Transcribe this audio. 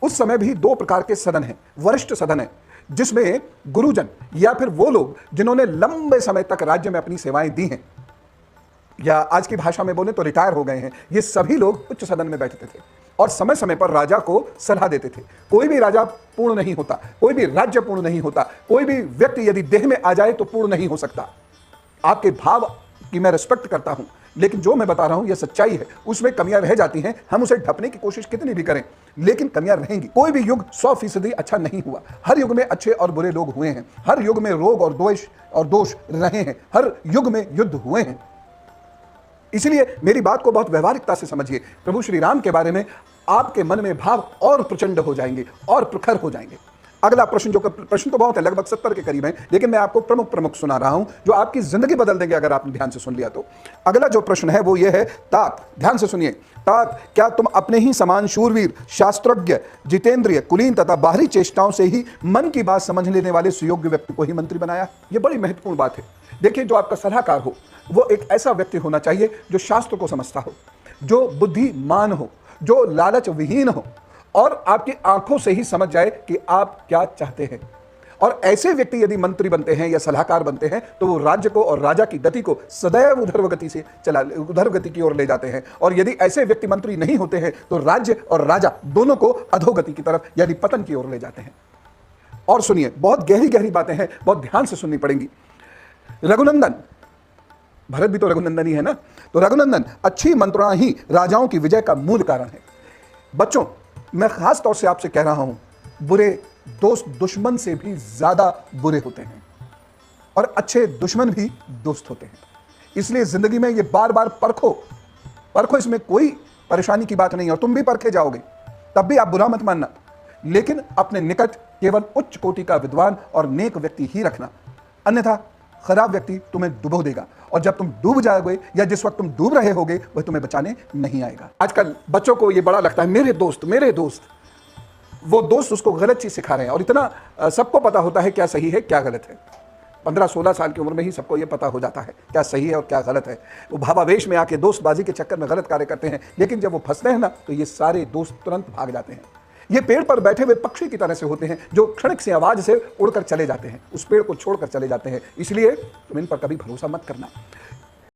उस समय भी दो प्रकार के सदन हैं, वरिष्ठ सदन है जिसमें गुरुजन या फिर वो लोग जिन्होंने लंबे समय तक राज्य में अपनी सेवाएं दी हैं, या आज की भाषा में बोले तो रिटायर हो गए हैं, ये सभी लोग उच्च सदन में बैठते थे और समय समय पर राजा को सलाह देते थे। कोई भी राजा पूर्ण नहीं होता, कोई भी राज्य पूर्ण नहीं होता, कोई भी व्यक्ति यदि देह में आ जाए तो पूर्ण नहीं हो सकता। आपके भाव की मैं रिस्पेक्ट करता हूं, लेकिन जो मैं बता रहा हूं यह सच्चाई है। उसमें कमियां रह जाती हैं, हम उसे ढपने की कोशिश कितनी भी करें, लेकिन कमियां रहेंगी। कोई भी युग 100% अच्छा नहीं हुआ। हर युग में अच्छे और बुरे लोग हुए हैं, हर युग में रोग और दोष रहे हैं, हर युग में युद्ध हुए हैं। इसलिए मेरी बात को बहुत व्यवहारिकता से समझिए। प्रभु श्री राम के बारे में आपके मन में भाव और प्रचंड हो जाएंगे और प्रखर हो जाएंगे। अगला प्रश्न, जो प्रश्न तो बहुत है, लगभग 70 के करीब है, लेकिन मैं आपको प्रमुख सुना रहा हूं जो आपकी जिंदगी बदल देंगे अगर आपने ध्यान से सुन लिया तो। अगला जो प्रश्न है वो ये है, तात, ध्यान से सुनिए। तात, क्या तुम अपने ही समान शूरवीर, शास्त्रज्ञ, जितेंद्रिय, कुलीन तथा बाहरी चेष्टाओं से ही मन की बात समझ लेने वाले सुयोग्य व्यक्ति को ही मंत्री बनाया? यह बड़ी महत्वपूर्ण बात है। देखिए, जो आपका सलाहकार हो वो एक ऐसा व्यक्ति होना चाहिए जो शास्त्र को समझता हो, जो बुद्धिमान हो, जो लालच विहीन हो और आपकी आंखों से ही समझ जाए कि आप क्या चाहते हैं। और ऐसे व्यक्ति यदि मंत्री बनते हैं या सलाहकार बनते हैं तो वो राज्य को और राजा की गति को सदैव उधर्वगति की ओर ले जाते हैं। और यदि ऐसे व्यक्ति मंत्री नहीं होते हैं तो राज्य और राजा दोनों को अधोगति की तरफ यानी पतन की ओर ले जाते हैं। और सुनिए, बहुत गहरी बातें हैं, बहुत ध्यान से सुननी पड़ेंगी। रघुनंदन, भरत भी तो रघुनंदन ही है ना, तो रघुनंदन, अच्छी मंत्रणा ही राजाओं की विजय का मूल कारण है। बच्चों, मैं खास तौर से आपसे कह रहा हूं, बुरे दोस्त दुश्मन से भी ज्यादा बुरे होते हैं और अच्छे दुश्मन भी दोस्त होते हैं। इसलिए जिंदगी में ये बार बार परखो, इसमें कोई परेशानी की बात नहीं। और तुम भी परखे जाओगे, तब भी आप बुरा मत मानना, लेकिन अपने निकट केवल उच्च कोटि का विद्वान और नेक व्यक्ति ही रखना, अन्यथा खराब व्यक्ति तुम्हें डुबो देगा और जब तुम डूब जाओगे या जिस वक्त तुम डूब रहे होगे वह तुम्हें बचाने नहीं आएगा। आजकल बच्चों को यह बड़ा लगता है, मेरे दोस्त, वो दोस्त उसको गलत चीज सिखा रहे हैं। और इतना सबको पता होता है क्या सही है क्या गलत है। 15-16 साल की उम्र में ही सबको यह पता हो जाता है क्या सही है और क्या गलत है। वो भावावेश में आके दोस्तबाजी के चक्कर में गलत कार्य करते हैं, लेकिन जब वो फंसते हैं ना तो ये सारे दोस्त तुरंत भाग जाते हैं। ये पेड़ पर बैठे हुए पक्षी की तरह से होते हैं जो क्षणिक सी आवाज से उड़कर चले जाते हैं, उस पेड़ को छोड़कर चले जाते हैं। इसलिए तुम इन पर कभी भरोसा मत करना।